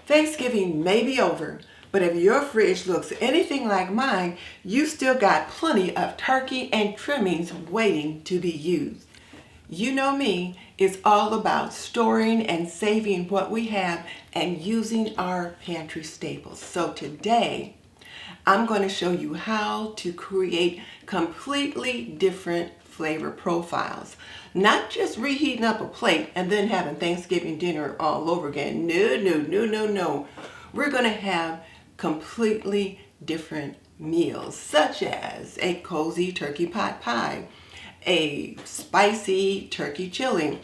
Thanksgiving may be over, but if your fridge looks anything like mine, you still got plenty of turkey and trimmings waiting to be used. You know me, it's all about storing and saving what we have and using our pantry staples. So today, I'm going to show you how to create completely different flavor profiles. Not just reheating up a plate and then having Thanksgiving dinner all over again. No. We're going to have completely different meals, such as a cozy turkey pot pie, a spicy turkey chili.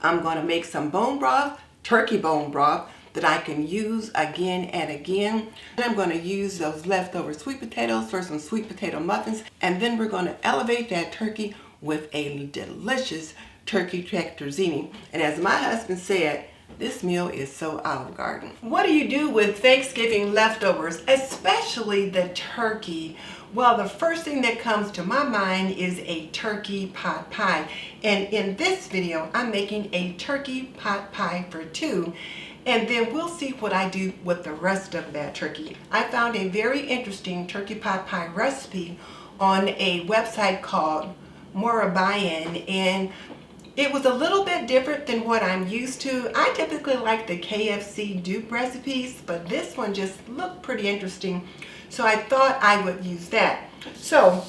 I'm going to make some bone broth, turkey bone broth, that I can use again and again. And I'm going to use those leftover sweet potatoes for some sweet potato muffins. And then we're going to elevate that turkey with a delicious turkey Tetrazzini. And as my husband said, this meal is so Olive Garden. What do you do with Thanksgiving leftovers, especially the turkey? Well, the first thing that comes to my mind is a turkey pot pie. And in this video, I'm making a turkey pot pie for two. And then we'll see what I do with the rest of that turkey. I found a very interesting turkey pot pie recipe on a website called Homemaking, and it was a little bit different than what I'm used to. I typically like the KFC dupe recipes, but this one just looked pretty interesting, so I thought I would use that. So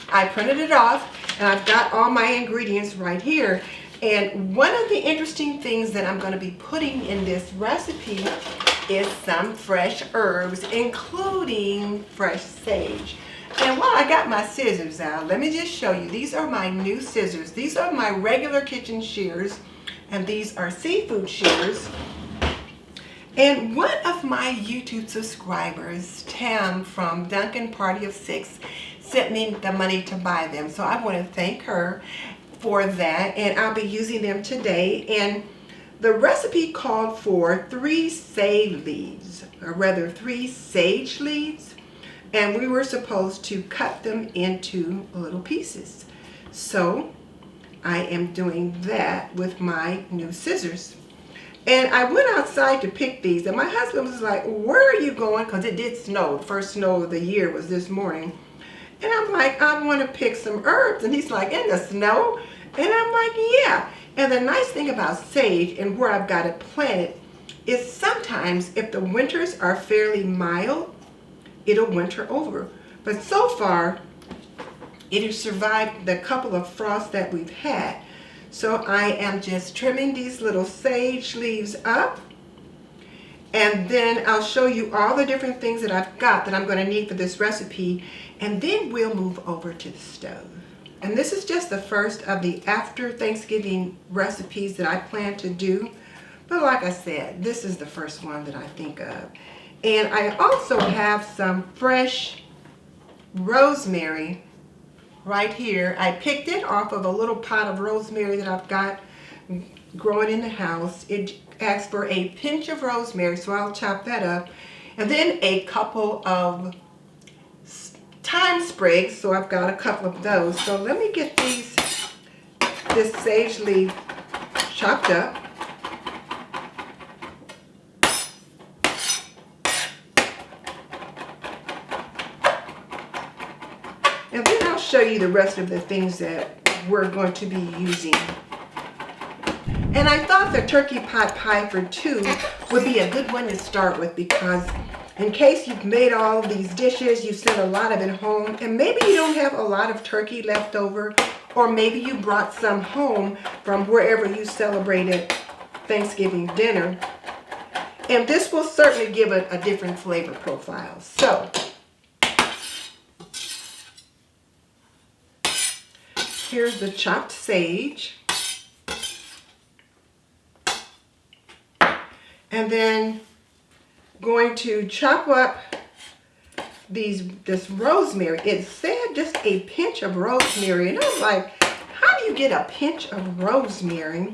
I printed it off, and I've got all my ingredients right here. And one of the interesting things that I'm going to be putting in this recipe is some fresh herbs, including fresh sage. And while I got my scissors out, let me just show you. These are my new scissors. These are my regular kitchen shears, and these are seafood shears. And one of my YouTube subscribers, Tam from Duncan Party of Six, sent me the money to buy them. So I want to thank her for that, and I'll be using them today. And the recipe called for 3 sage leaves, or rather 3 sage leaves, and we were supposed to cut them into little pieces. So I am doing that with my new scissors. And I went outside to pick these, and my husband was like, "Where are you going?" Because it did snow. The first snow of the year was this morning. And I'm like, "I want to pick some herbs." And he's like, "In the snow?" And I'm like, "Yeah." And the nice thing about sage and where I've got it planted is sometimes if the winters are fairly mild, it'll winter over. But so far, it has survived the couple of frosts that we've had. So I am just trimming these little sage leaves up. And then I'll show you all the different things that I've got that I'm going to need for this recipe. And then we'll move over to the stove. And this is just the first of the after Thanksgiving recipes that I plan to do. But like I said, this is the first one that I think of. And I also have some fresh rosemary right here. I picked it off of a little pot of rosemary that I've got growing in the house. It asks for a pinch of rosemary, so I'll chop that up. And then a couple of thyme sprigs, so I've got a couple of those. So let me get this sage leaf chopped up. And then I'll show you the rest of the things that we're going to be using. And I thought the turkey pot pie for two would be a good one to start with, because in case you've made all of these dishes, you sent a lot of it home, and maybe you don't have a lot of turkey left over, or maybe you brought some home from wherever you celebrated Thanksgiving dinner. And this will certainly give it a different flavor profile. So here's the chopped sage. And then going to chop up this rosemary. It said just a pinch of rosemary, and I'm like, how do you get a pinch of rosemary?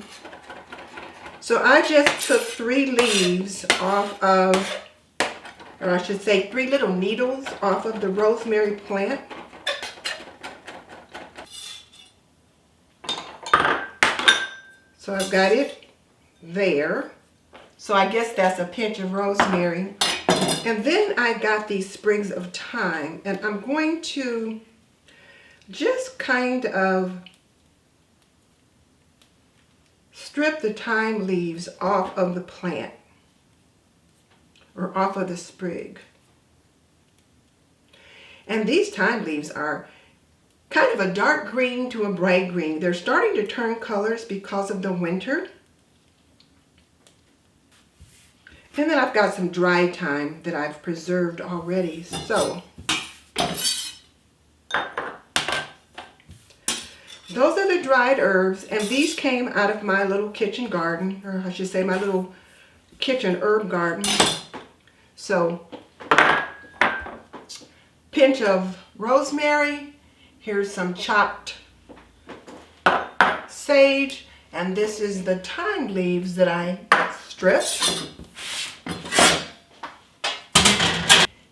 So I just took 3 leaves off of, or I should say 3 little needles off of the rosemary plant. So I've got it there. So I guess that's a pinch of rosemary. And then I got these sprigs of thyme, and I'm going to just kind of strip the thyme leaves off of the plant or off of the sprig. And these thyme leaves are kind of a dark green to a bright green. They're starting to turn colors because of the winter. And then I've got some dried thyme that I've preserved already. So those are the dried herbs, and these came out of my little kitchen garden, or I should say my little kitchen herb garden. So pinch of rosemary, here's some chopped sage, and this is the thyme leaves that I stripped.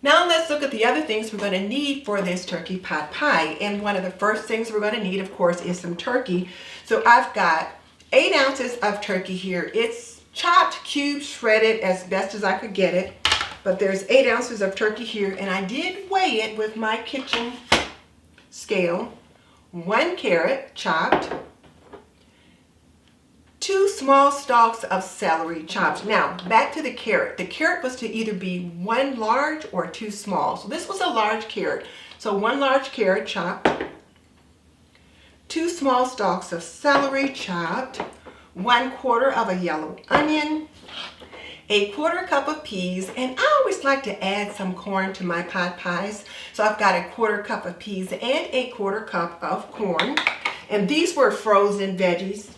Now let's look at the other things we're going to need for this turkey pot pie. And one of the first things we're going to need, of course, is some turkey. So I've got 8 ounces of turkey here. It's chopped, cubed, shredded as best as I could get it. But there's 8 ounces of turkey here, and I did weigh it with my kitchen scale. 1 carrot chopped. 2 small stalks of celery chopped. Now, back to the carrot. The carrot was to either be 1 large or 2 small. So this was a large carrot. So 1 large carrot chopped. 2 small stalks of celery chopped. 1/4 of a yellow onion. 1/4 cup of peas. And I always like to add some corn to my pot pies. So I've got 1/4 cup of peas and 1/4 cup of corn. And these were frozen veggies.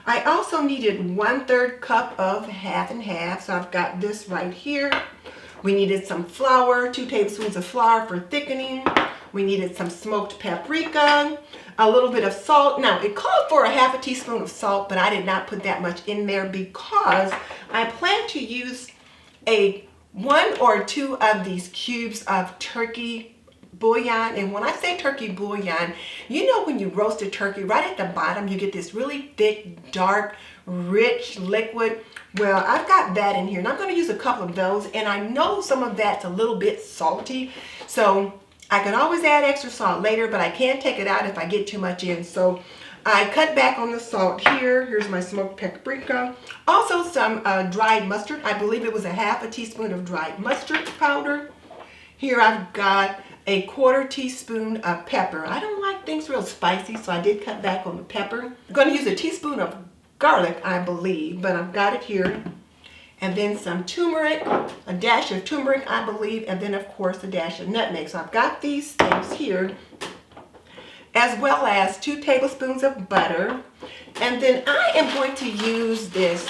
I also needed 1/3 cup of half and half, so I've got this right here. We needed some flour, 2 tablespoons of flour for thickening. We needed some smoked paprika, a little bit of salt. Now, it called for 1/2 teaspoon of salt, but I did not put that much in there because I plan to use 1 or 2 of these cubes of turkey bouillon. And when I say turkey bouillon, you know when you roast a turkey, right at the bottom you get this really thick, dark, rich liquid. Well, I've got that in here, and I'm going to use a couple of those, and I know some of that's a little bit salty, so I can always add extra salt later, but I can't take it out if I get too much in. So I cut back on the salt here. Here's my smoked paprika. Also some dried mustard. I believe it was 1/2 teaspoon of dried mustard powder. Here I've got 1/4 teaspoon of pepper. I don't like things real spicy, so I did cut back on the pepper. I'm going to use a teaspoon of garlic, I believe, but I've got it here. And then some turmeric, a dash of turmeric, I believe, and then of course a dash of nutmeg. So I've got these things here, as well as 2 tablespoons of butter. And then I am going to use this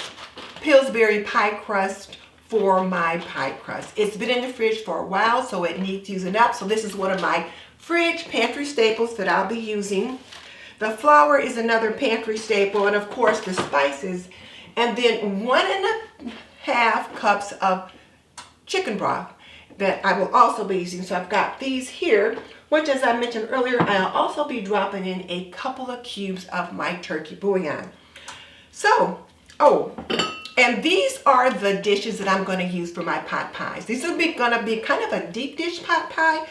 Pillsbury pie crust for my pie crust. It's been in the fridge for a while, so it needs using up. So this is one of my fridge pantry staples that I'll be using. The flour is another pantry staple, and of course the spices. And then 1.5 cups of chicken broth that I will also be using. So I've got these here, which, as I mentioned earlier, I'll also be dropping in a couple of cubes of my turkey bouillon. So, and these are the dishes that I'm going to use for my pot pies. These are going to be kind of a deep dish pot pie,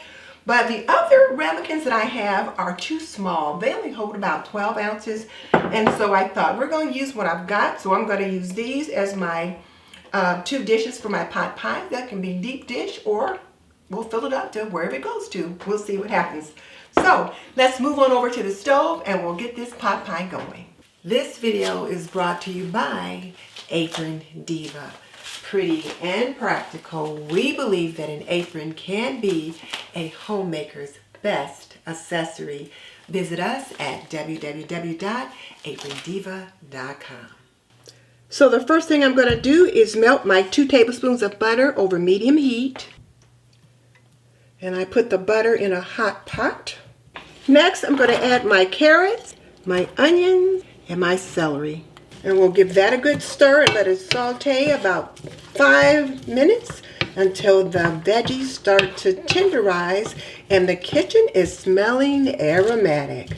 but the other ramekins that I have are too small. They only hold about 12 ounces, and so I thought we're going to use what I've got. So I'm going to use these as my 2 dishes for my pot pie. That can be deep dish, or we'll fill it up to wherever it goes to. We'll see what happens. So let's move on over to the stove and we'll get this pot pie going. This video is brought to you by Apron Diva. Pretty and practical, we believe that an apron can be a homemaker's best accessory. Visit us at www.aprondiva.com. So the first thing I'm going to do is melt my 2 tablespoons of butter over medium heat. And I put the butter in a hot pot. Next, I'm going to add my carrots, my onions, and my celery. And we'll give that a good stir and let it saute about 5 minutes until the veggies start to tenderize and the kitchen is smelling aromatic.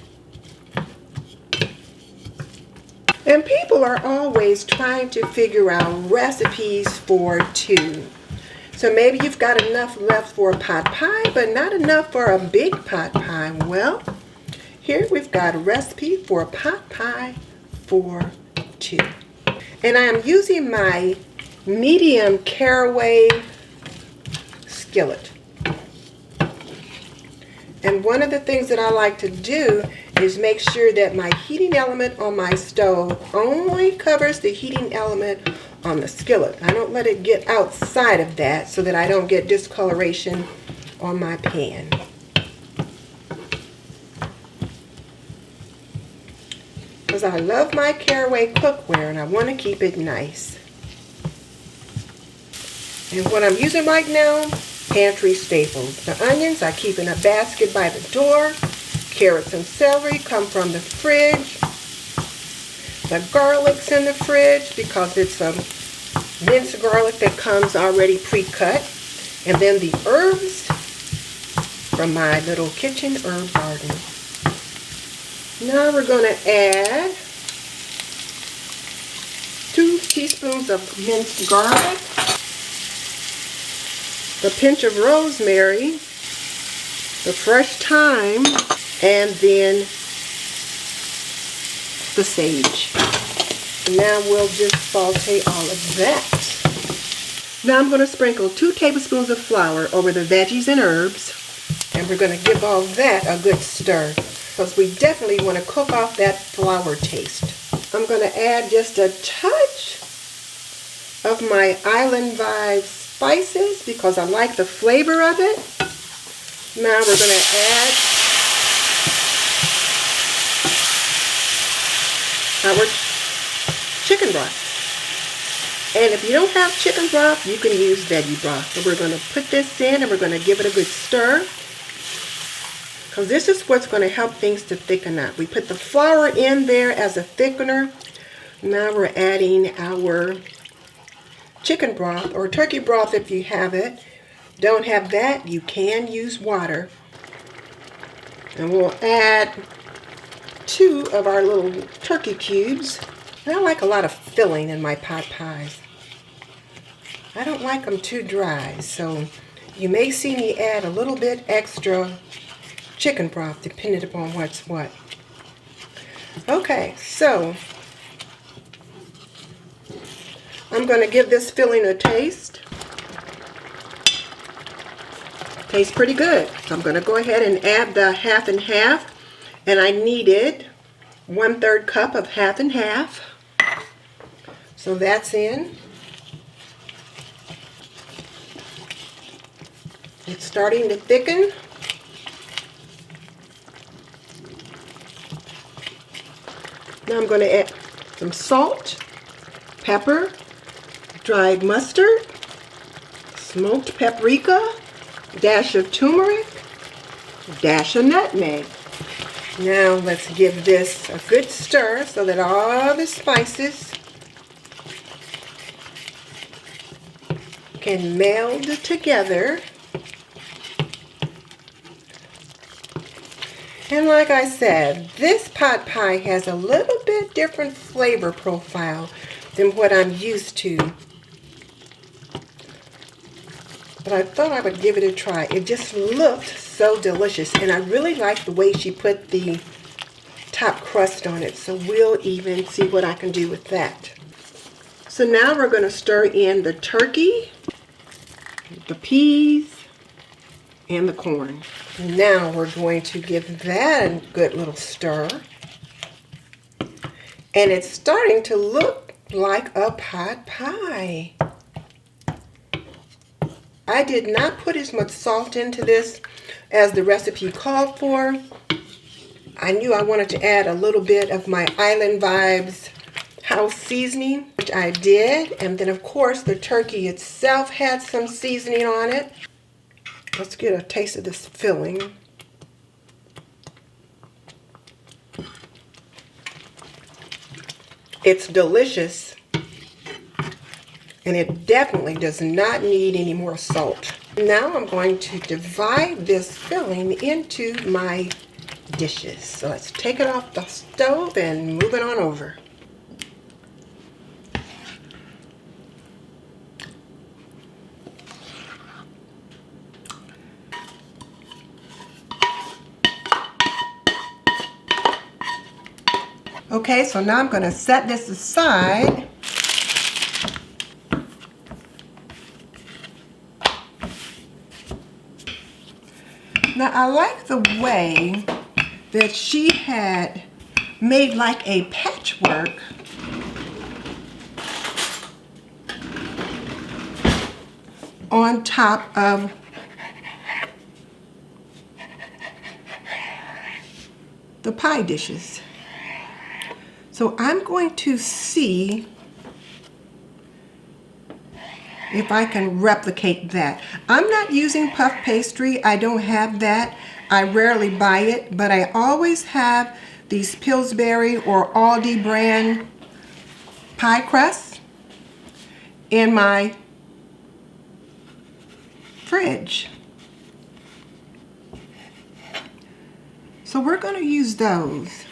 And people are always trying to figure out recipes for two. So maybe you've got enough left for a pot pie, but not enough for a big pot pie. Well, here we've got a recipe for a pot pie for two. And I am using my medium caraway skillet. And one of the things that I like to do is make sure that my heating element on my stove only covers the heating element on the skillet. I don't let it get outside of that so that I don't get discoloration on my pan. Because I love my caraway cookware and I want to keep it nice. And what I'm using right now, pantry staples. The onions I keep in a basket by the door. Carrots and celery come from the fridge. The garlic's in the fridge because it's a minced garlic that comes already pre-cut. And then the herbs from my little kitchen herb garden. Now we're going to add 2 teaspoons of minced garlic, a pinch of rosemary, the fresh thyme, and then the sage. Now we'll just saute all of that. Now I'm going to sprinkle 2 tablespoons of flour over the veggies and herbs, and we're going to give all that a good stir because we definitely want to cook off that flour taste. I'm going to add just a touch of my Island Vibes spices because I like the flavor of it. Now we're going to add our chicken broth. And if you don't have chicken broth, you can use veggie broth. So we're going to put this in and we're going to give it a good stir. Because this is what's going to help things to thicken up. We put the flour in there as a thickener. Now we're adding our chicken broth or turkey broth if you have it. Don't have that, you can use water. And we'll add 2 of our little turkey cubes. And I like a lot of filling in my pot pies. I don't like them too dry, so you may see me add a little bit extra chicken broth depending upon what's what. Okay, so I'm going to give this filling a taste. Tastes pretty good. So I'm going to go ahead and add the half and half. And I needed 1/3 cup of half and half. So that's in. It's starting to thicken. Now I'm going to add some salt, pepper, dried mustard, smoked paprika, dash of turmeric, dash of nutmeg. Now let's give this a good stir so that all the spices can meld together. And like I said, this pot pie has a little bit different flavor profile than what I'm used to. But I thought I would give it a try. It just looked so delicious. And I really like the way she put the top crust on it. So we'll even see what I can do with that. So now we're going to stir in the turkey, the peas, and the corn. Now we're going to give that a good little stir. And it's starting to look like a pot pie. I did not put as much salt into this as the recipe called for. I knew I wanted to add a little bit of my Island Vibes house seasoning, which I did. And then of course the turkey itself had some seasoning on it. Let's get a taste of this filling. It's delicious. And it definitely does not need any more salt. Now I'm going to divide this filling into my dishes. So let's take it off the stove and move it on over. Okay, so now I'm going to set this aside. Now I like the way that she had made like a patchwork on top of the pie dishes. So I'm going to see if I can replicate that. I'm not using puff pastry. I don't have that. I rarely buy it, but I always have these Pillsbury or Aldi brand pie crusts in my fridge. So we're going to use those.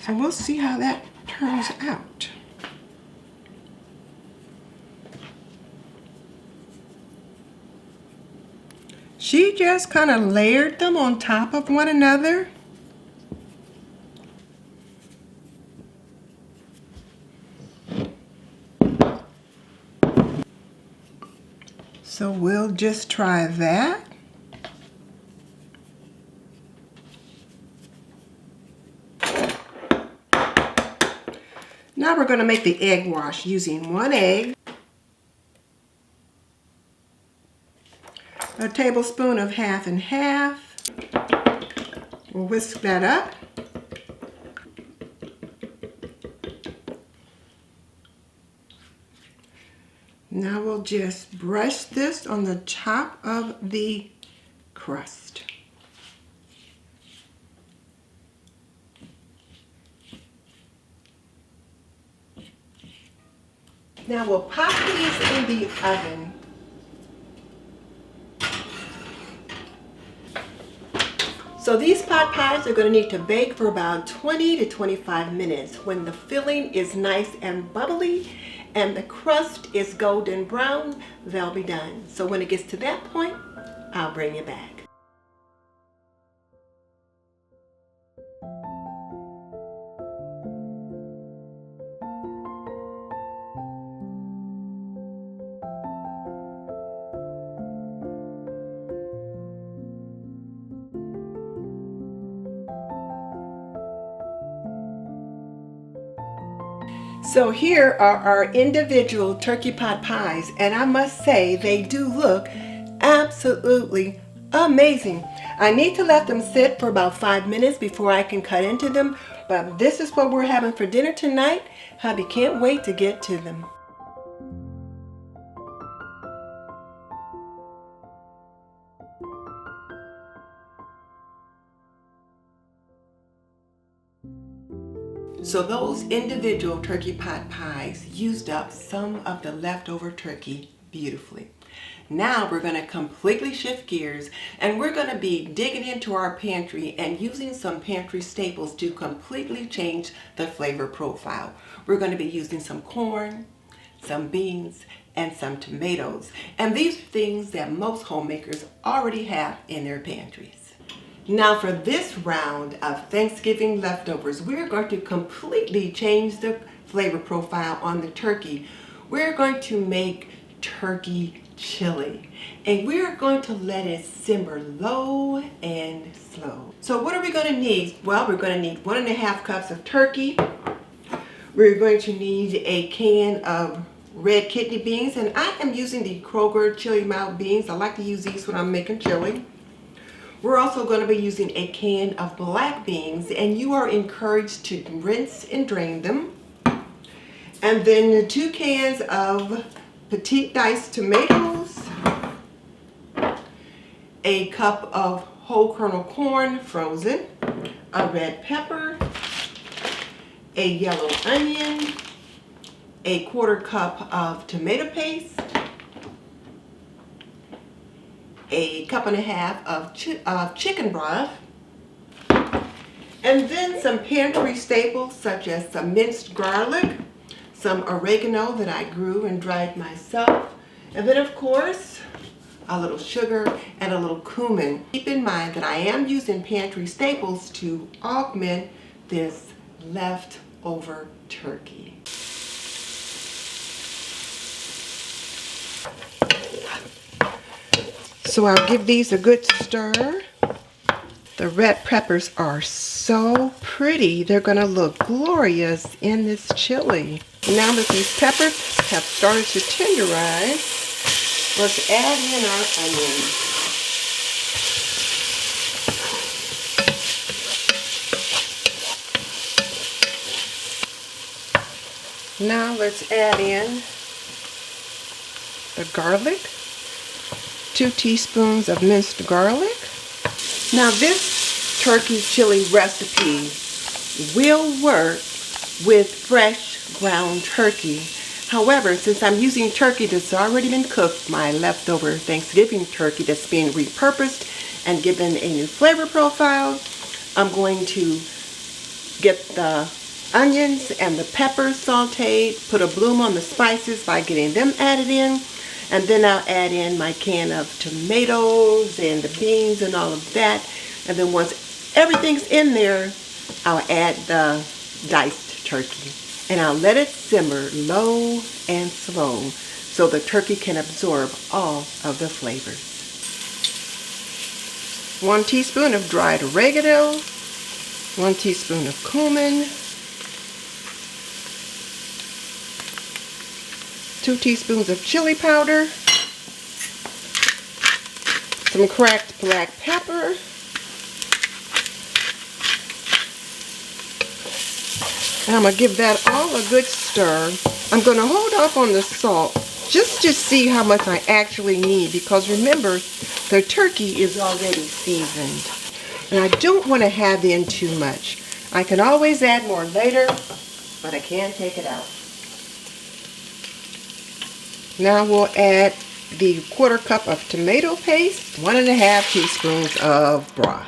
So we'll see how that turns out. She just kind of layered them on top of one another. So we'll just try that. Now we're going to make the egg wash using 1 egg, a tablespoon of half and half. We'll whisk that up. Now we'll just brush this on the top of the crust. Now we'll pop these in the oven. So these pot pies are going to need to bake for about 20 to 25 minutes. When the filling is nice and bubbly and the crust is golden brown, they'll be done. So when it gets to that point, I'll bring you back. So here are our individual turkey pot pies, and I must say they do look absolutely amazing. I need to let them sit for about 5 minutes before I can cut into them, but this is what we're having for dinner tonight. Hubby can't wait to get to them. So those individual turkey pot pies used up some of the leftover turkey beautifully. Now we're going to completely shift gears and we're going to be digging into our pantry and using some pantry staples to completely change the flavor profile. We're going to be using some corn, some beans, and some tomatoes. And these are things that most homemakers already have in their pantries. Now for this round of Thanksgiving leftovers, we're going to completely change the flavor profile on the turkey. We're going to make turkey chili, and we're going to let it simmer low and slow. So what are we going to need? Well, we're going to need 1.5 cups of turkey. We're going to need a can of red kidney beans, and I am using the Kroger chili mild beans. I like to use these when I'm making chili. We're also going to be using a can of black beans, and you are encouraged to rinse and drain them. And then 2 cans of petite diced tomatoes, a cup of whole kernel corn frozen, a red pepper, a yellow onion, a 1/4 cup of tomato paste, a 1.5 cups of chicken broth, and then some pantry staples such as some minced garlic, some oregano that I grew and dried myself, and then of course a little sugar, and a little cumin. Keep in mind that I am using pantry staples to augment this leftover turkey. So I'll give these a good stir. The red peppers are so pretty. They're gonna look glorious in this chili. Now that these peppers have started to tenderize, let's add in our onions. Now let's add in the garlic, 2 teaspoons of minced garlic. Now this turkey chili recipe will work with fresh ground turkey. However, since I'm using turkey that's already been cooked, my leftover Thanksgiving turkey that's being repurposed and given a new flavor profile, I'm going to get the onions and the peppers sauteed, put a bloom on the spices by getting them added in, and then I'll add in my can of tomatoes and the beans and all of that. And then once everything's in there, I'll add the diced turkey. And I'll let it simmer low and slow so the turkey can absorb all of the flavors. 1 teaspoon of dried oregano, 1 teaspoon of cumin, 2 teaspoons of chili powder, some cracked black pepper, and I'm going to give that all a good stir. I'm going to hold off on the salt just to see how much I actually need, because remember, the turkey is already seasoned. And I don't want to have in too much. I can always add more later, but I can't take it out. Now we'll add the 1/4 cup of tomato paste, 1½ teaspoons of broth.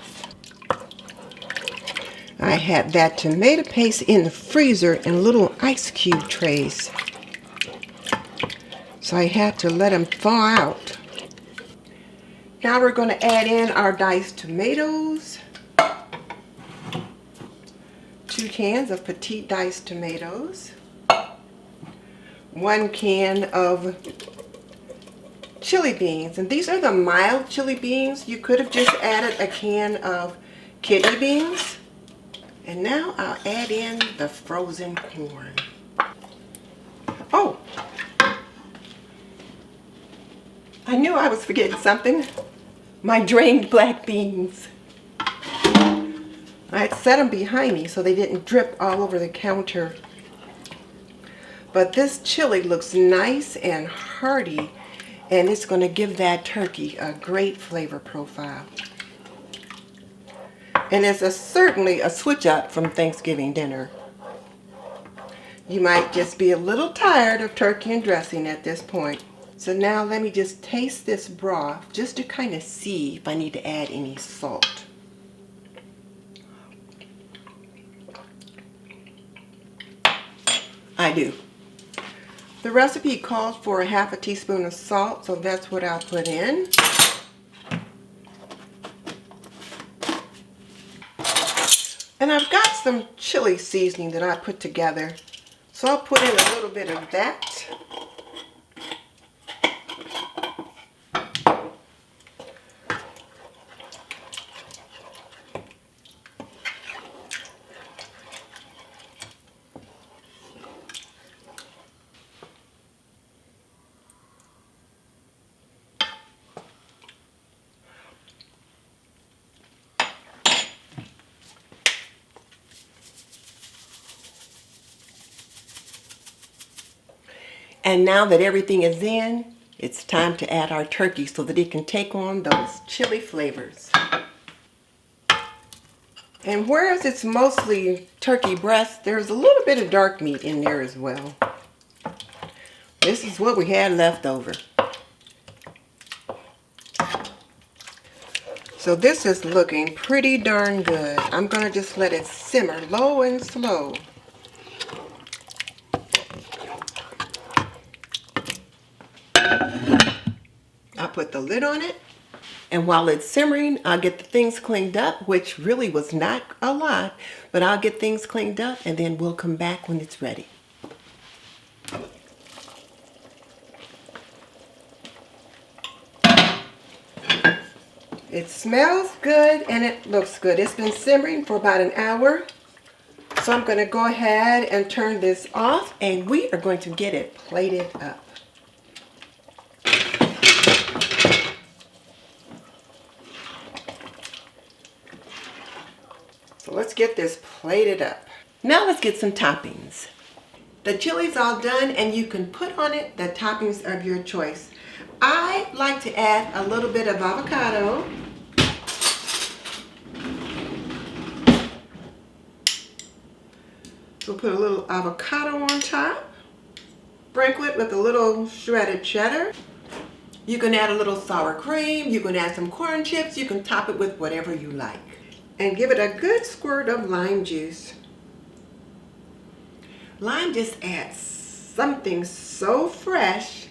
I had that tomato paste in the freezer in little ice cube trays, so I had to let them thaw out. Now we're going to add in our diced tomatoes, 2 cans of petite diced tomatoes, 1 can of chili beans, and these are the mild chili beans. You could have just added a can of kidney beans. And now I'll add in the frozen corn. Oh, I knew I was forgetting something. My drained black beans. I had set them behind me so they didn't drip all over the counter. But this chili looks nice and hearty, and it's going to give that turkey a great flavor profile. And it's certainly a switch up from Thanksgiving dinner. You might just be a little tired of turkey and dressing at this point. So now let me just taste this broth just to kind of see if I need to add any salt. I do. The recipe calls for 1/2 teaspoon of salt, so that's what I'll put in. And I've got some chili seasoning that I put together, so I'll put in a little bit of that. And now that everything is in, it's time to add our turkey so that it can take on those chili flavors. And whereas it's mostly turkey breast, there's a little bit of dark meat in there as well. This is what we had left over. So this is looking pretty darn good. I'm going to just let it simmer low and slow. put the lid on it. And while it's simmering, I'll get the things cleaned up, which really was not a lot, but I'll get things cleaned up and then we'll come back when it's ready. It smells good and it looks good. It's been simmering for about an hour. So I'm going to go ahead and turn this off and we are going to get it plated up. So let's get this plated up. Now let's get some toppings. The chili's all done and you can put on it the toppings of your choice. I like to add a little bit of avocado. So put a little avocado on top. Sprinkle it with a little shredded cheddar. You can add a little sour cream. You can add some corn chips. You can top it with whatever you like. And give it a good squirt of lime juice. Lime just adds something so fresh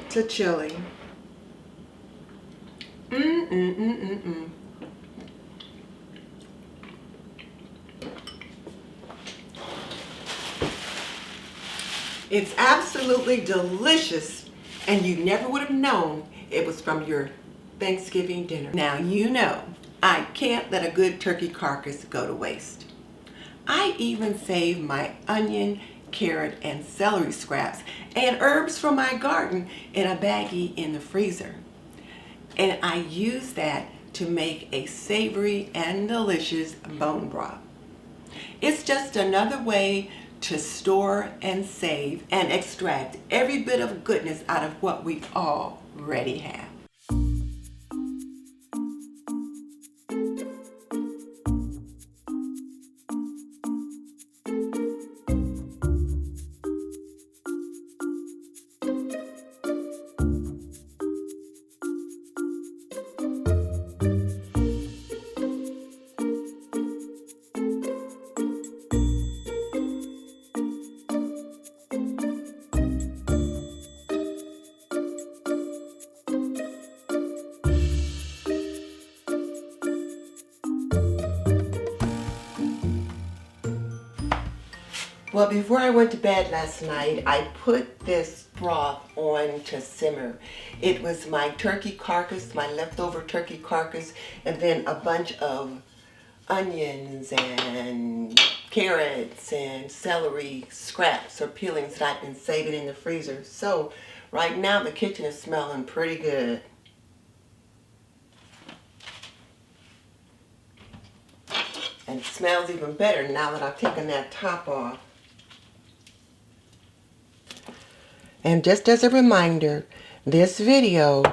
to chili. It's absolutely delicious, and you never would have known it was from your Thanksgiving dinner. Now you know I can't let a good turkey carcass go to waste. I even save my onion, carrot, and celery scraps and herbs from my garden in a baggie in the freezer. And I use that to make a savory and delicious bone broth. It's just another way to store and save and extract every bit of goodness out of what we already have. Well, before I went to bed last night, I put this broth on to simmer. It was my turkey carcass, my leftover turkey carcass, and then a bunch of onions and carrots and celery scraps or peelings that I've been saving in the freezer. So right now the kitchen is smelling pretty good. And it smells even better now that I've taken that top off. And just as a reminder, this video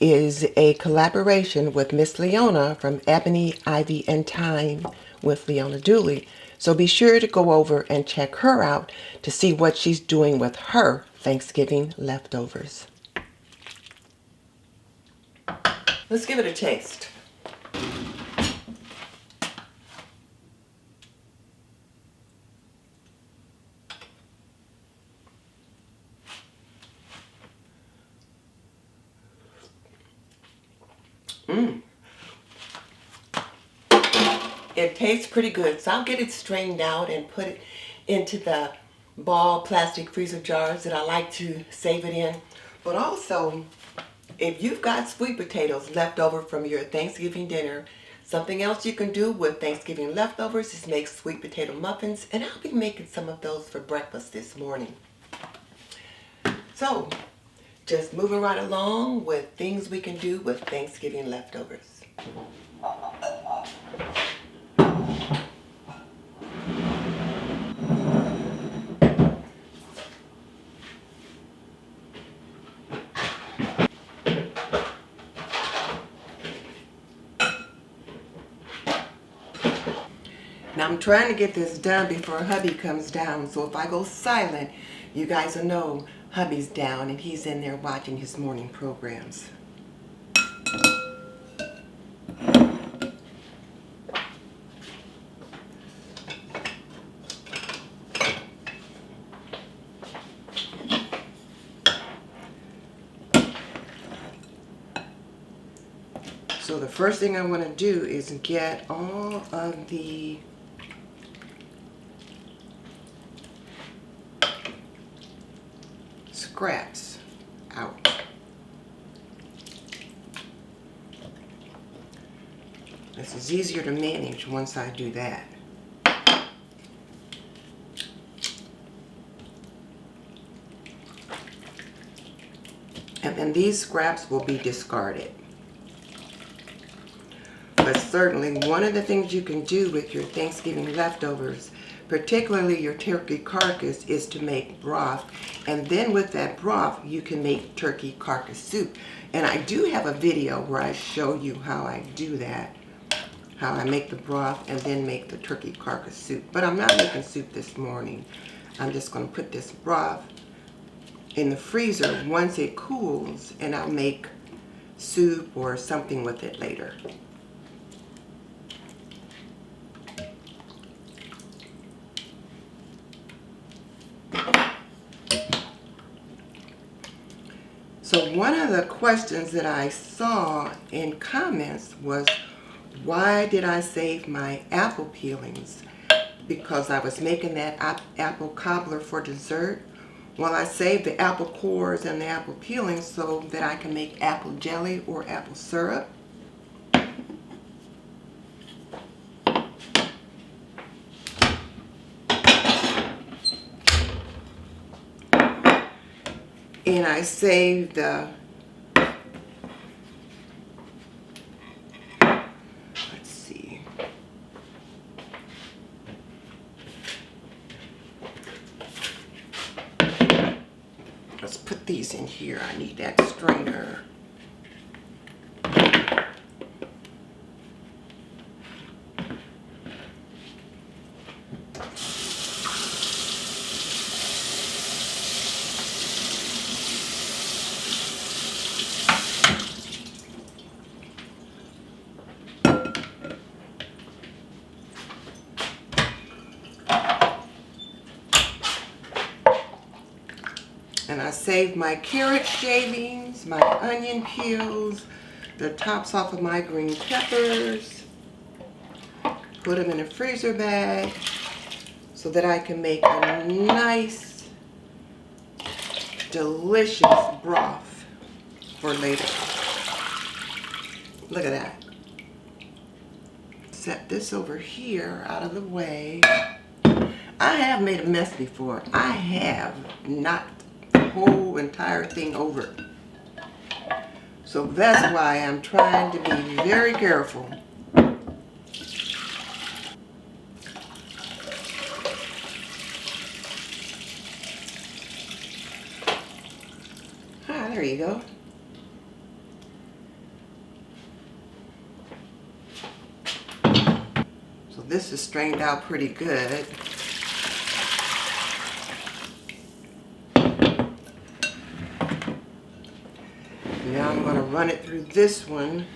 is a collaboration with Miss Leona from Ebony, Ivy, and Thyme with Leona Dooley. So be sure to go over and check her out to see what she's doing with her Thanksgiving leftovers. Let's give it a taste. It tastes pretty good, so I'll get it strained out and put it into the ball plastic freezer jars that I like to save it in. But also, if you've got sweet potatoes left over from your Thanksgiving dinner, something else you can do with Thanksgiving leftovers is make sweet potato muffins, and I'll be making some of those for breakfast this morning. So, just moving right along with things we can do with Thanksgiving leftovers. Now I'm trying to get this done before hubby comes down, so if I go silent, you guys will know hubby's down and he's in there watching his morning programs. So the first thing I want to do is get all of the scraps out. This is easier to manage once I do that. And then these scraps will be discarded. But certainly one of the things you can do with your Thanksgiving leftovers, particularly your turkey carcass, is to make broth. And then with that broth, you can make turkey carcass soup. And I do have a video where I show you how I do that, how I make the broth and then make the turkey carcass soup. But I'm not making soup this morning. I'm just going to put this broth in the freezer once it cools, and I'll make soup or something with it later. So one of the questions that I saw in comments was, why did I save my apple peelings? Because I was making that apple cobbler for dessert. Well, I saved the apple cores and the apple peelings so that I can make apple jelly or apple syrup. And I saved the, let's see, let's put these in here. I need that strainer. And I saved my carrot shavings, my onion peels, the tops off of my green peppers, put them in a freezer bag so that I can make a nice, delicious broth for later. Look at that. Set this over here out of the way. I have made a mess before. I have knocked the whole entire thing over. So that's why I'm trying to be very careful. Ah, there you go. So this is strained out pretty good. Now I'm going to run it through this one.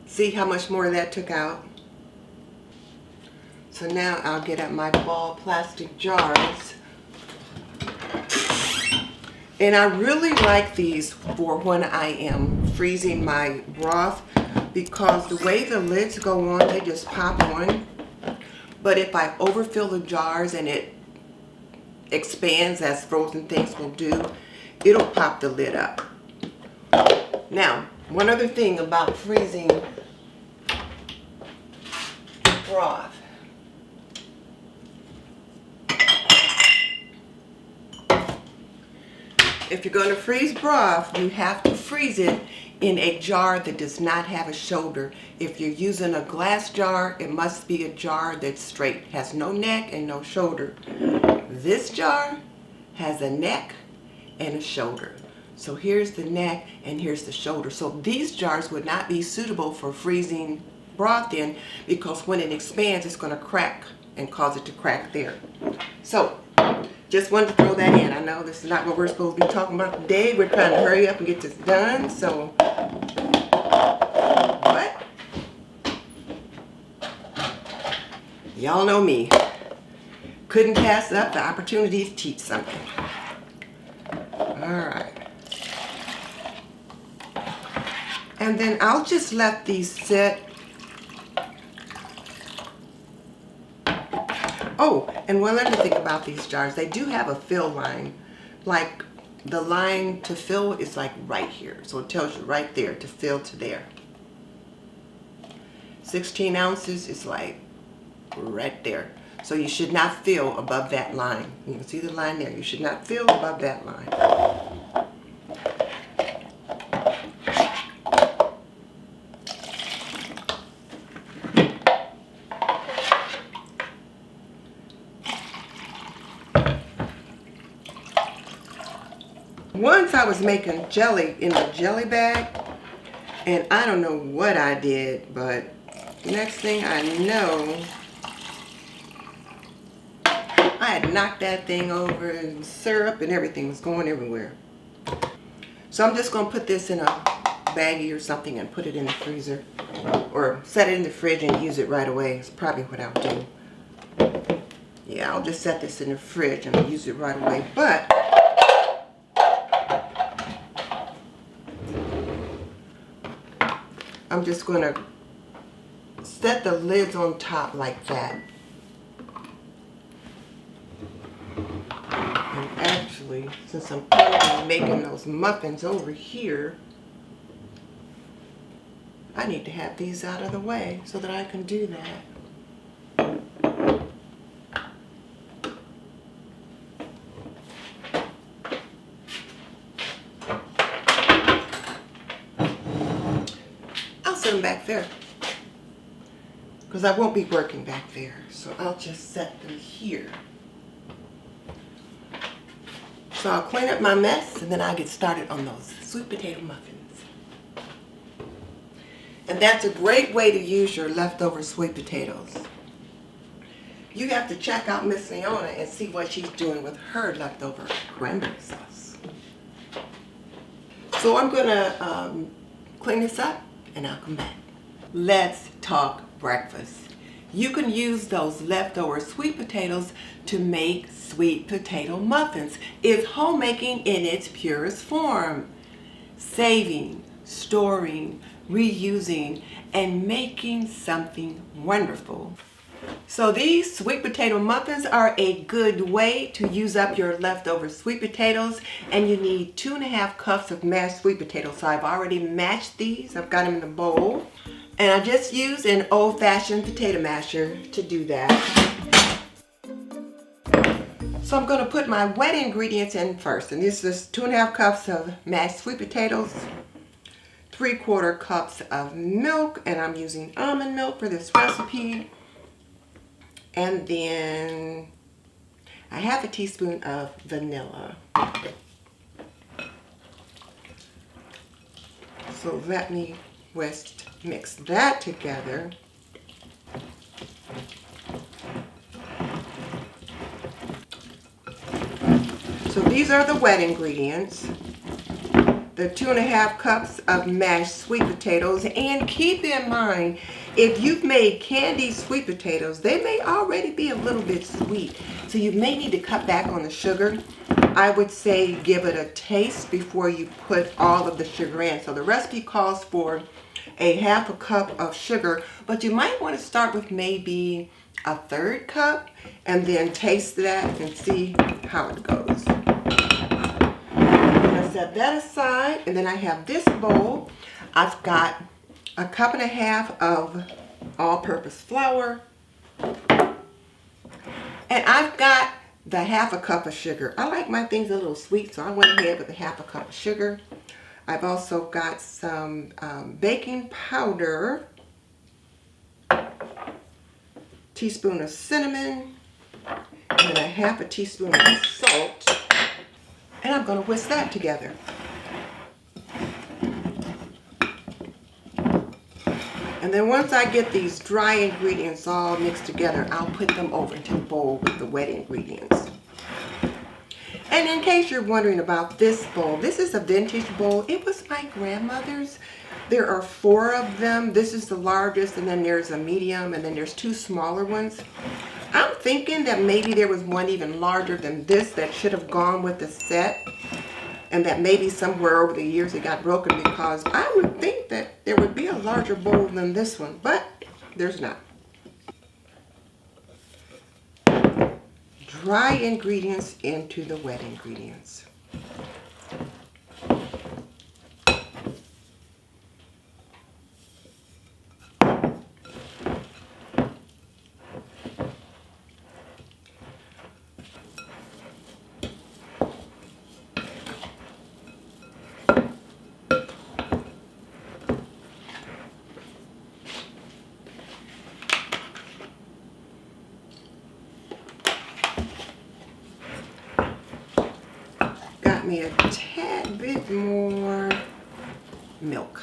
See how much more of that took out? So now I'll get at my ball plastic jars. And I really like these for when I am freezing my broth, because the way the lids go on, they just pop on. But if I overfill the jars and it expands, as frozen things will do, it'll pop the lid up. Now, one other thing about freezing broth. If you're going to freeze broth, you have to freeze it in a jar that does not have a shoulder. If you're using a glass jar, it must be a jar that's straight, has no neck and no shoulder. This jar has a neck and a shoulder. So here's the neck and here's the shoulder. So these jars would not be suitable for freezing broth in, because when it expands, it's going to crack and cause it to crack there. So just wanted to throw that in. I know this is not what we're supposed to be talking about today. We're trying to hurry up and get this done. So, but y'all know me. couldn't pass up the opportunity to teach something. Alright. And then I'll just let these sit. Oh, and one other thing about these jars, they do have a fill line. Like the line to fill is like right here. So it tells you right there to fill to there. 16 ounces is like right there. So you should not fill above that line. You can see the line there. You should not fill above that line. Once I was making jelly in a jelly bag, and I don't know what I did, but next thing I know, I had knocked that thing over and syrup and everything was going everywhere. So I'm just going to put this in a baggie or something and put it in the freezer. Or set it in the fridge and use it right away. It's probably what I'll do. Yeah, I'll just set this in the fridge and use it right away. But I'm just going to set the lids on top like that. And actually, since I'm planning on making those muffins over here, I need to have these out of the way so that I can do that. I'll set them back there because I won't be working back there. So I'll just set them here. So I'll clean up my mess and then I'll get started on those sweet potato muffins. And that's a great way to use your leftover sweet potatoes. You have to check out Miss Leona and see what she's doing with her leftover cranberry sauce. So I'm going to clean this up and I'll come back. Let's talk breakfast. You can use those leftover sweet potatoes to make sweet potato muffins. It's homemaking in its purest form. Saving, storing, reusing, and making something wonderful. So these sweet potato muffins are a good way to use up your leftover sweet potatoes, and you need 2.5 cups of mashed sweet potatoes. So I've already mashed these. I've got them in the bowl. And I just used an old-fashioned potato masher to do that. So I'm going to put my wet ingredients in first. And this is 2.5 cups of mashed sweet potatoes, 3/4 cups of milk, and I'm using almond milk for this recipe. And then a 1/2 teaspoon of vanilla. So let me mix that together. So these are the wet ingredients. The 2.5 cups of mashed sweet potatoes. And keep in mind, if you've made candied sweet potatoes, they may already be a little bit sweet. So you may need to cut back on the sugar. I would say give it a taste before you put all of the sugar in. So the recipe calls for a 1/2 cup of sugar, but you might want to start with maybe 1/3 cup and then taste that and see how it goes. I'm going to set that aside, and then I have this bowl. I've got 1.5 cups of all-purpose flour, and I've got the 1/2 cup of sugar. I like my things a little sweet, so I went ahead with a 1/2 cup of sugar. I've also got some baking powder, teaspoon of cinnamon, and a 1/2 teaspoon of salt. And I'm going to whisk that together. And then once I get these dry ingredients all mixed together, I'll put them over into the bowl with the wet ingredients. And in case you're wondering about this bowl, this is a vintage bowl. It was my grandmother's. There are 4 of them. This is the largest, and then there's a medium, and then there's 2 smaller ones. I'm thinking that maybe there was one even larger than this that should have gone with the set, and that maybe somewhere over the years it got broken, because I would think that there would be a larger bowl than this one, but there's not. Dry ingredients into the wet ingredients. Got me a tad bit more milk.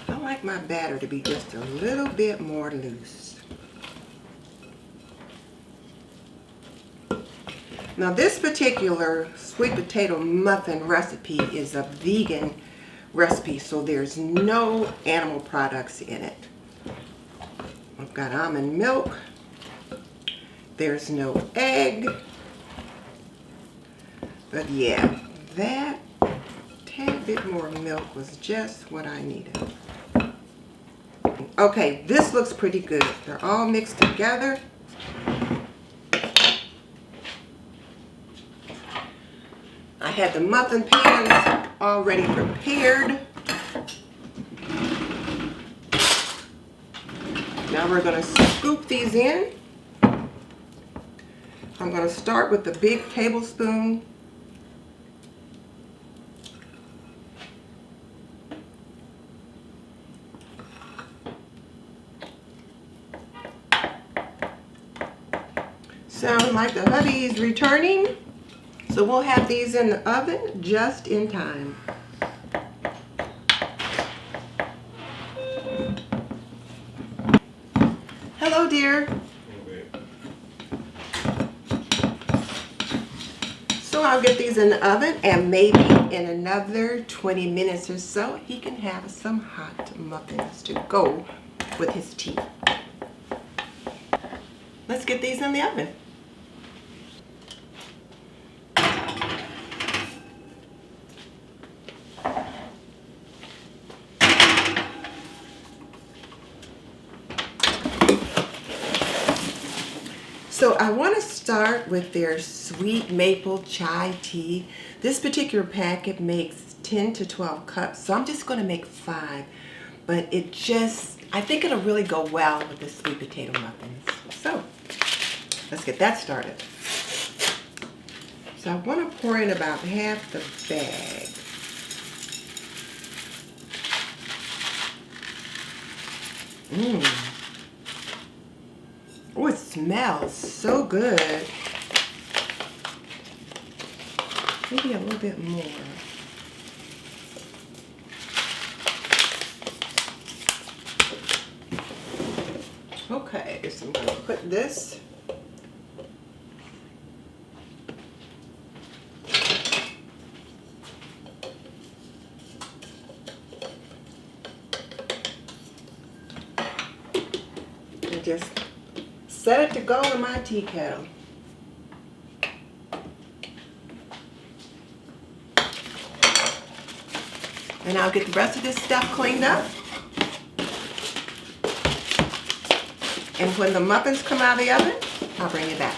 I like my batter to be just a little bit more loose. Now this particular sweet potato muffin recipe is a vegan recipe, so there's no animal products in it. I've got almond milk. There's no egg. But yeah, that tad bit more milk was just what I needed. Okay, this looks pretty good. They're all mixed together. I had the muffin pans already prepared. Now we're going to scoop these in. I'm going to start with the big tablespoon. Sounds like the hubby's returning. So we'll have these in the oven just in time. Hello, dear. So I'll get these in the oven, and maybe in another 20 minutes or so, he can have some hot muffins to go with his tea. Let's get these in the oven. So I want to start with their sweet maple chai tea. This particular packet makes 10 to 12 cups, so I'm just going to make 5. But I think it'll really go well with the sweet potato muffins. So let's get that started. So I want to pour in about half the bag. Oh, it smells so good. Maybe a little bit more. Okay, so I'm going to put this . And just set it to go in my tea kettle. And I'll get the rest of this stuff cleaned up. And when the muffins come out of the oven, I'll bring it back.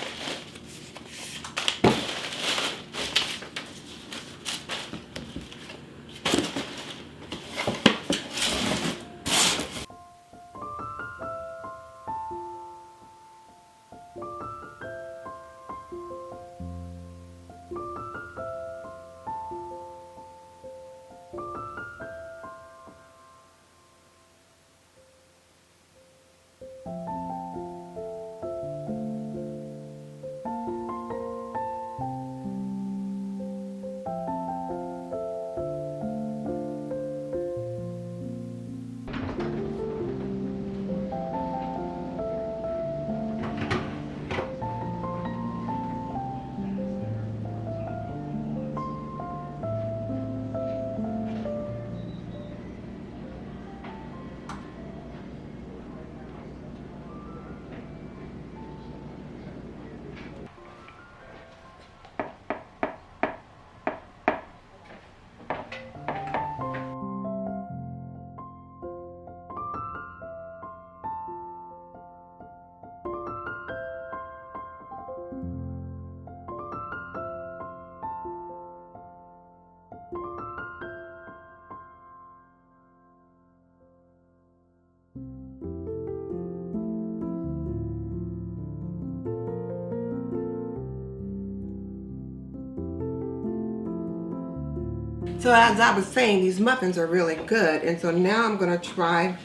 So as I was saying, these muffins are really good, and so now I'm going to try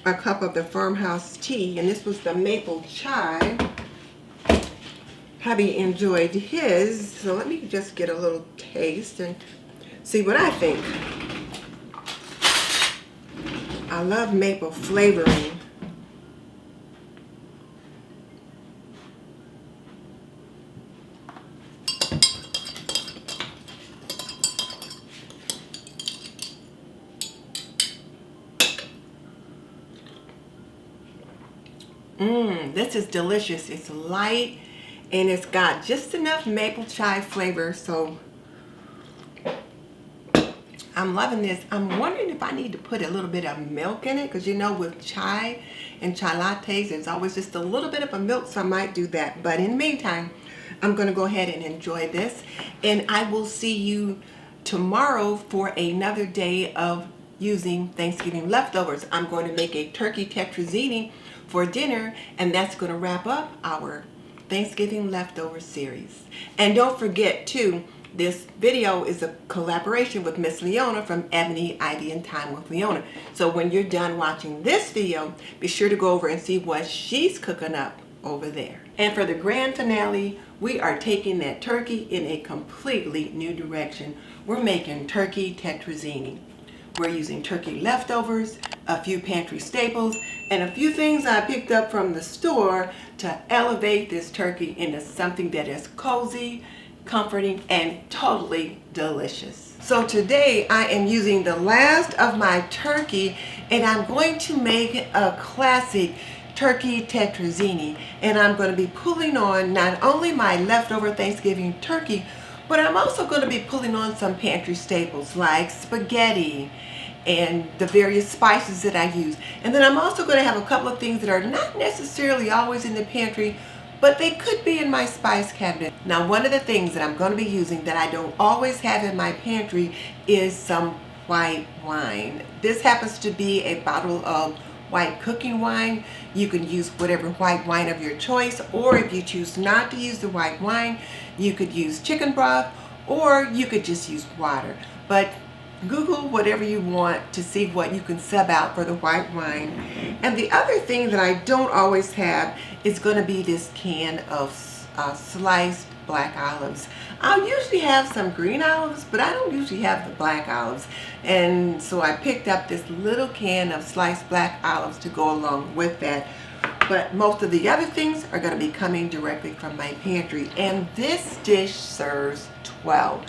a cup of the Farmhouse tea, and this was the maple chai. Hubby enjoyed his, so let me just get a little taste and see what I think. I love maple flavoring. This is delicious. It's light and it's got just enough maple chai flavor, so I'm loving this. I'm wondering if I need to put a little bit of milk in it, because you know with chai and chai lattes there's always just a little bit of a milk, so I might do that. But in the meantime, I'm going to go ahead and enjoy this, and I will see you tomorrow for another day of using Thanksgiving leftovers. I'm going to make a turkey tetrazzini for dinner, and that's going to wrap up our Thanksgiving leftover series. And don't forget too, this video is a collaboration with Miss Leona from Ebony, Ivy, and Time with Leona. So when you're done watching this video, be sure to go over and see what she's cooking up over there. And for the grand finale, we are taking that turkey in a completely new direction. We're making turkey tetrazzini. We're using turkey leftovers, a few pantry staples, and a few things I picked up from the store to elevate this turkey into something that is cozy, comforting, and totally delicious. So today I am using the last of my turkey, and I'm going to make a classic turkey tetrazzini. And I'm going to be pulling on not only my leftover Thanksgiving turkey, but I'm also going to be pulling on some pantry staples like spaghetti and the various spices that I use. And then I'm also going to have a couple of things that are not necessarily always in the pantry, but they could be in my spice cabinet. Now, one of the things that I'm going to be using that I don't always have in my pantry is some white wine. This happens to be a bottle of white cooking wine. You can use whatever white wine of your choice, or if you choose not to use the white wine, you could use chicken broth, or you could just use water. But Google whatever you want to see what you can sub out for the white wine. And the other thing that I don't always have is going to be this can of sliced black olives. I'll usually have some green olives, but I don't usually have the black olives. And so I picked up this little can of sliced black olives to go along with that. But most of the other things are going to be coming directly from my pantry. And this dish serves 12.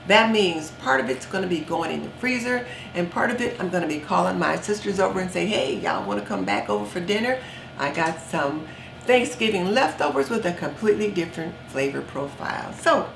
That means part of it's going to be going in the freezer, and part of it I'm going to be calling my sisters over and say, hey, y'all want to come back over for dinner? I got some Thanksgiving leftovers with a completely different flavor profile. So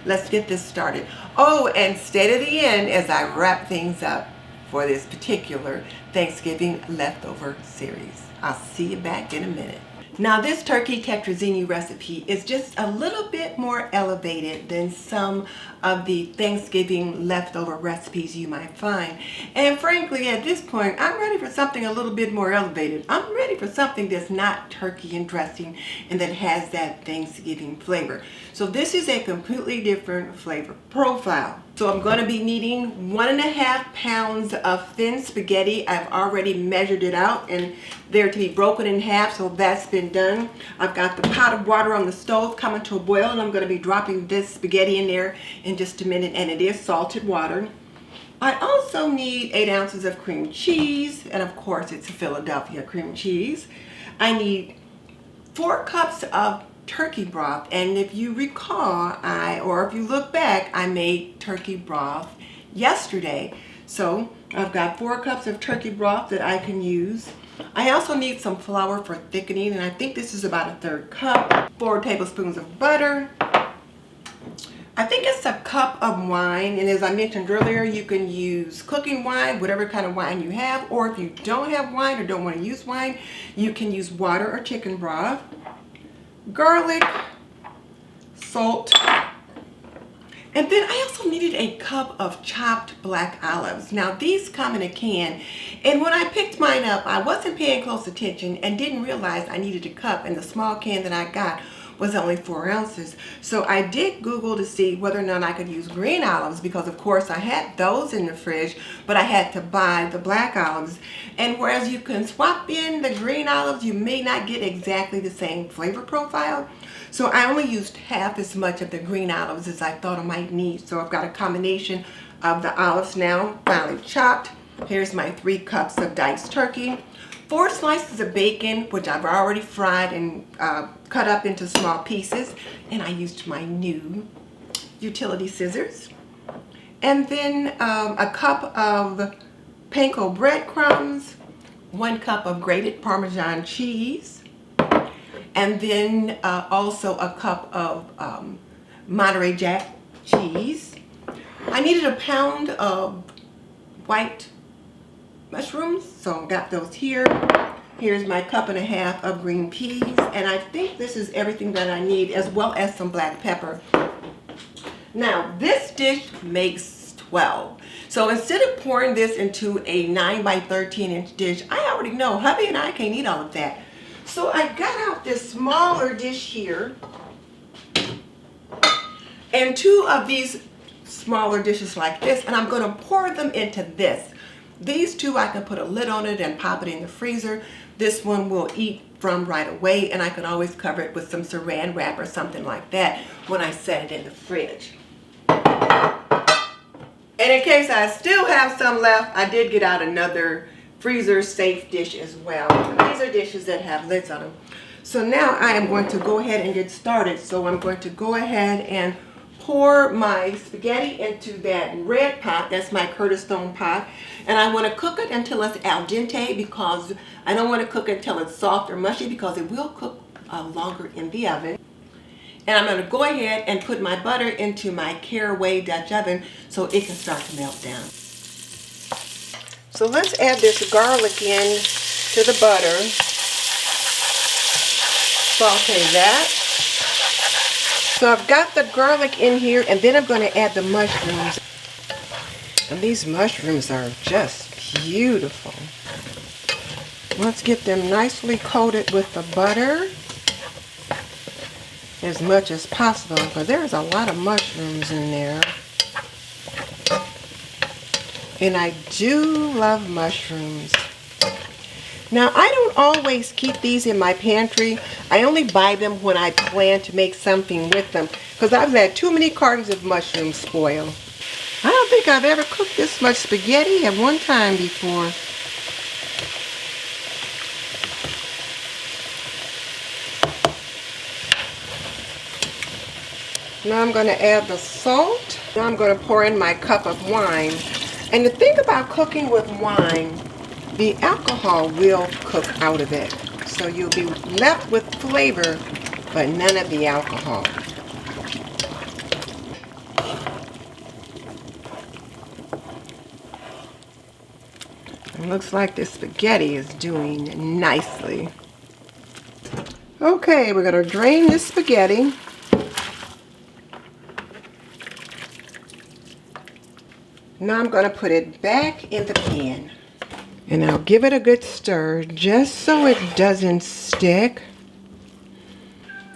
let's get this started. Oh, and stay to the end as I wrap things up for this particular Thanksgiving leftover series. I'll see you back in a minute. Now, this turkey tetrazzini recipe is just a little bit more elevated than some of the Thanksgiving leftover recipes you might find. And frankly, at this point, I'm ready for something a little bit more elevated. I'm ready for something that's not turkey and dressing and that has that Thanksgiving flavor. So this is a completely different flavor profile. So I'm going to be needing 1.5 pounds of thin spaghetti. I've already measured it out, and they're to be broken in half, so that's been done. I've got the pot of water on the stove coming to a boil, and I'm going to be dropping this spaghetti in there in just a minute, and it is salted water. I also need 8 ounces of cream cheese, and of course it's a Philadelphia cream cheese. I need 4 cups of turkey broth, and if you recall, or if you look back, I made turkey broth yesterday. So I've got 4 cups of turkey broth that I can use. I also need some flour for thickening, and I think this is about 1/3 cup. 4 tablespoons of butter. I think it's a cup of wine, and as I mentioned earlier, you can use cooking wine, whatever kind of wine you have, or if you don't have wine or don't want to use wine, you can use water or chicken broth. Garlic, salt, and then I also needed a cup of chopped black olives. Now these come in a can, and when I picked mine up, I wasn't paying close attention and didn't realize I needed a cup, and the small can that I got was only 4 ounces. So I did Google to see whether or not I could use green olives, because of course I had those in the fridge, but I had to buy the black olives. And whereas you can swap in the green olives, you may not get exactly the same flavor profile. So I only used half as much of the green olives as I thought I might need. So I've got a combination of the olives now finely chopped. Here's my 3 cups of diced turkey, 4 slices of bacon, which I've already fried and cut up into small pieces, and I used my new utility scissors. And then a cup of panko breadcrumbs, 1 cup of grated Parmesan cheese, and then also a cup of Monterey Jack cheese. I needed a pound of white mushrooms, so I got those here. Here's my 1.5 cups of green peas, and I think this is everything that I need, as well as some black pepper. Now this dish makes 12, so instead of pouring this into a 9 by 13 inch dish, I already know hubby and I can't eat all of that. So I got out this smaller dish here, and 2 of these smaller dishes like this, and I'm going to pour them into this. These 2 I can put a lid on it and pop it in the freezer. This one will eat from right away, and I can always cover it with some saran wrap or something like that when I set it in the fridge. And in case I still have some left, I did get out another freezer safe dish as well. These are dishes that have lids on them. So now I am going to go ahead and get started. So I'm going to go ahead and pour my spaghetti into that red pot. That's my Curtis Stone pot. And I want to cook it until it's al dente, because I don't want to cook it until it's soft or mushy, because it will cook longer in the oven. And I'm going to go ahead and put my butter into my Caraway Dutch oven so it can start to melt down. So let's add this garlic in to the butter. Saute that. So I've got the garlic in here, and then I'm going to add the mushrooms. And these mushrooms are just beautiful. Let's get them nicely coated with the butter as much as possible, because there's a lot of mushrooms in there. And I do love mushrooms. Now, I don't always keep these in my pantry. I only buy them when I plan to make something with them, because I've had too many cartons of mushrooms spoil. I don't think I've ever cooked this much spaghetti at one time before. Now I'm going to add the salt. Now I'm going to pour in my cup of wine. And the thing about cooking with wine, the alcohol will cook out of it. So you'll be left with flavor, but none of the alcohol. It looks like the spaghetti is doing nicely. Okay, we're going to drain this spaghetti. Now I'm going to put it back in the pan. And I'll give it a good stir just so it doesn't stick.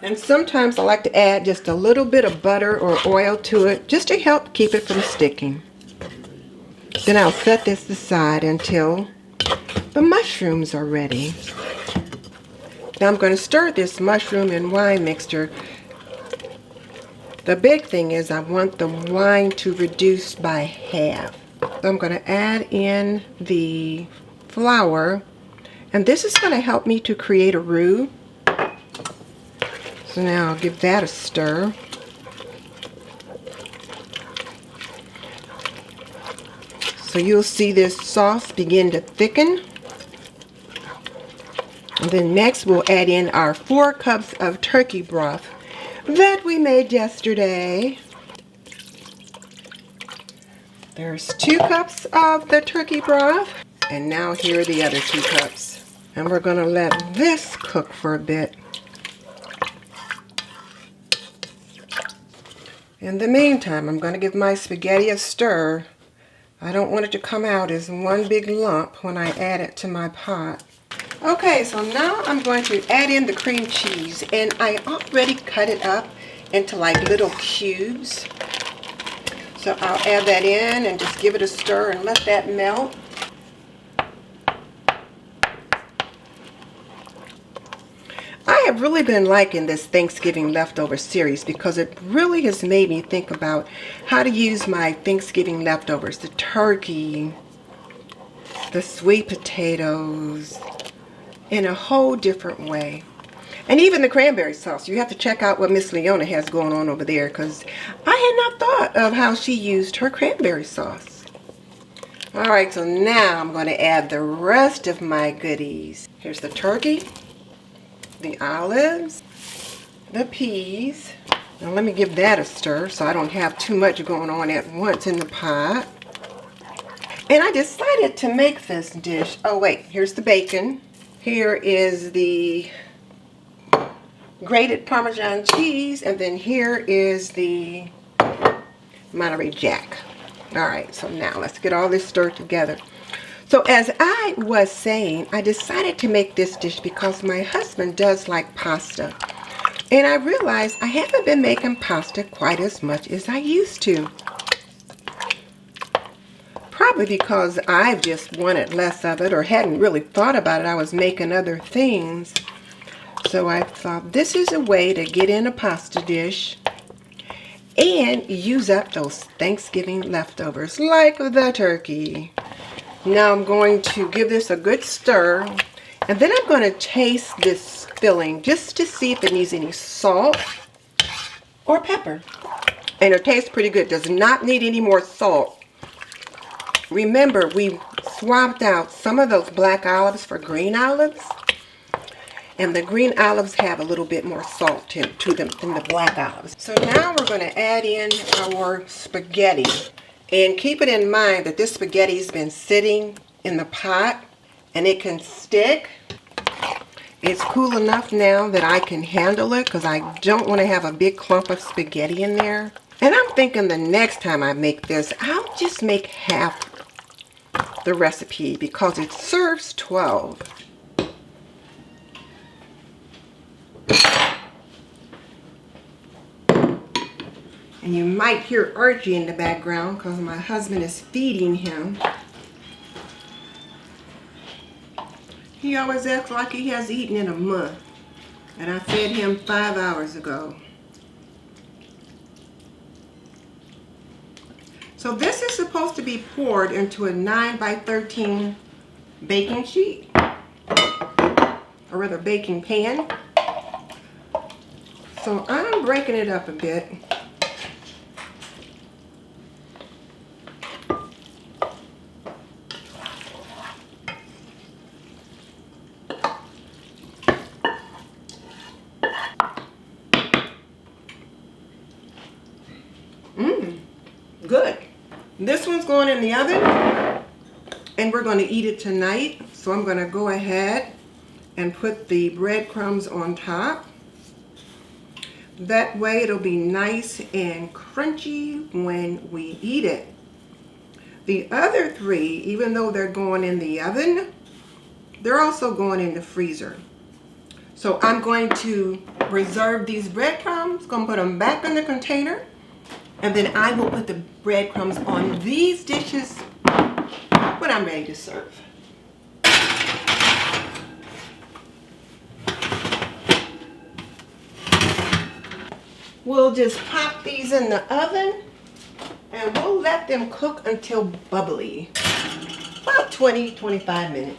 And sometimes I like to add just a little bit of butter or oil to it just to help keep it from sticking. Then I'll set this aside until the mushrooms are ready. Now I'm going to stir this mushroom and wine mixture. The big thing is I want the wine to reduce by half. So I'm going to add in the flour, and this is going to help me to create a roux. So now I'll give that a stir. So you'll see this sauce begin to thicken. And then next we'll add in our 4 cups of turkey broth that we made yesterday. There's 2 cups of the turkey broth, and now here are the other 2 cups. And we're going to let this cook for a bit. In the meantime, I'm going to give my spaghetti a stir. I don't want it to come out as one big lump when I add it to my pot. Okay, so now I'm going to add in the cream cheese, and I already cut it up into like little cubes. So I'll add that in and just give it a stir and let that melt. I have really been liking this Thanksgiving leftover series because it really has made me think about how to use my Thanksgiving leftovers, the turkey, the sweet potatoes, in a whole different way. And even the cranberry sauce. You have to check out what Miss Leona has going on over there, because I had not thought of how she used her cranberry sauce. Alright, so now I'm going to add the rest of my goodies. Here's the turkey, the olives, the peas. Now let me give that a stir so I don't have too much going on at once in the pot. And I decided to make this dish. Oh wait, here's the bacon. Here is the grated Parmesan cheese, and then here is the Monterey Jack. Alright, so now let's get all this stirred together. So as I was saying, I decided to make this dish because my husband does like pasta. And I realized I haven't been making pasta quite as much as I used to. Probably because I've just wanted less of it or hadn't really thought about it. I was making other things. So I thought this is a way to get in a pasta dish and use up those Thanksgiving leftovers like the turkey. Now I'm going to give this a good stir, and then I'm going to taste this filling just to see if it needs any salt or pepper. And it tastes pretty good. Does not need any more salt. Remember, we swapped out some of those black olives for green olives. And the green olives have a little bit more salt to them than the black olives. So now we're going to add in our spaghetti. And keep it in mind that this spaghetti's been sitting in the pot and it can stick. It's cool enough now that I can handle it because I don't want to have a big clump of spaghetti in there. And I'm thinking the next time I make this, I'll just make half the recipe because it serves 12. And you might hear Archie in the background because my husband is feeding him. He always acts like he has eaten in a month. And I fed him 5 hours ago. So this is supposed to be poured into a 9 by 13 baking sheet. Or rather baking pan. So I'm breaking it up a bit. Good. This one's going in the oven and we're going to eat it tonight. So I'm going to go ahead and put the breadcrumbs on top. That way it'll be nice and crunchy when we eat it. The other three, even though they're going in the oven, they're also going in the freezer. So I'm going to reserve these breadcrumbs, going to put them back in the container, and then I will put the breadcrumbs on these dishes when I'm ready to serve. We'll just pop these in the oven and we'll let them cook until bubbly. About 20-25 minutes.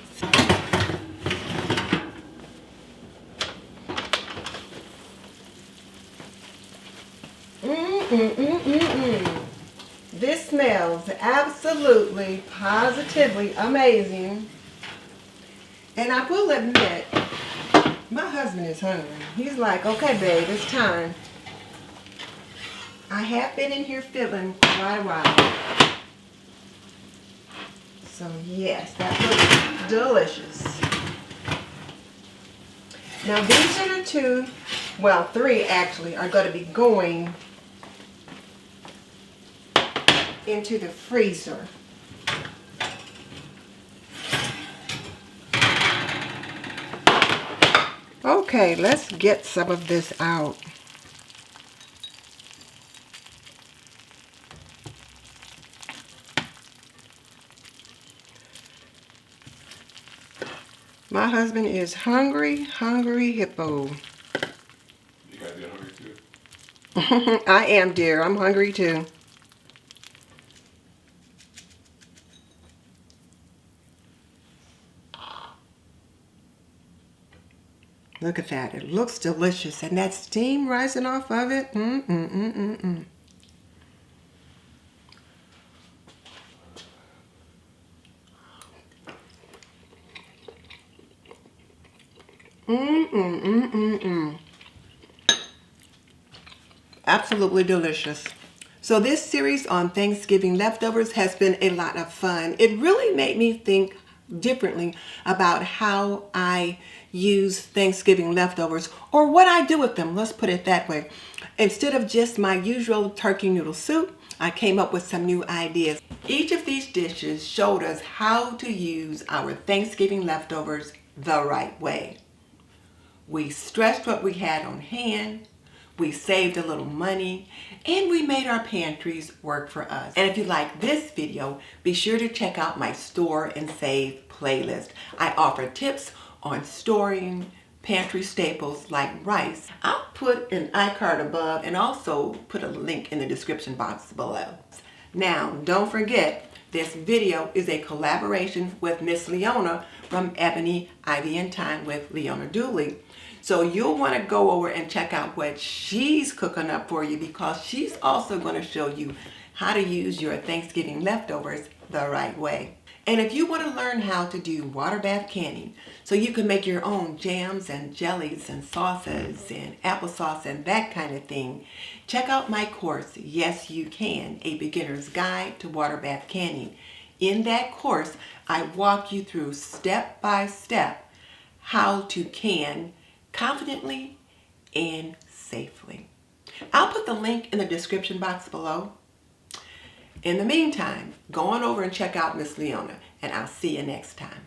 This smells absolutely, positively amazing. And I will admit, my husband is hungry. He's like, okay babe, it's time. I have been in here fiddling quite a while. So yes, that looks delicious. Now these are the two, well 3 actually, are going to be going into the freezer. Okay, let's get some of this out. My husband is hungry, hungry hippo. You guys get hungry too? I am, dear. I'm hungry too. Look at that. It looks delicious. And that steam rising off of it. Mm-mm-mm-mm-mm. Mm-mm-mm-mm-mm. Absolutely delicious. So this series on Thanksgiving leftovers has been a lot of fun. It really made me think differently about how I use Thanksgiving leftovers, or what I do with them. Let's put it that way. Instead of just my usual turkey noodle soup, I came up with some new ideas. Each of these dishes showed us how to use our Thanksgiving leftovers the right way. We stretched what we had on hand, we saved a little money, and we made our pantries work for us. And if you like this video, be sure to check out my Store and Save playlist. I offer tips on storing pantry staples like rice. I'll put an iCard above and also put a link in the description box below. Now, don't forget, this video is a collaboration with Miss Leona from Ebony, Ivy, and Time with Leona Dooley. So you'll want to go over and check out what she's cooking up for you, because she's also going to show you how to use your Thanksgiving leftovers the right way. And if you want to learn how to do water bath canning so you can make your own jams and jellies and sauces and applesauce and that kind of thing, check out my course, Yes You Can, A Beginner's Guide to Water Bath Canning. In that course, I walk you through step by step how to can confidently and safely. I'll put the link in the description box below. In the meantime, go on over and check out Miss Leona, and I'll see you next time.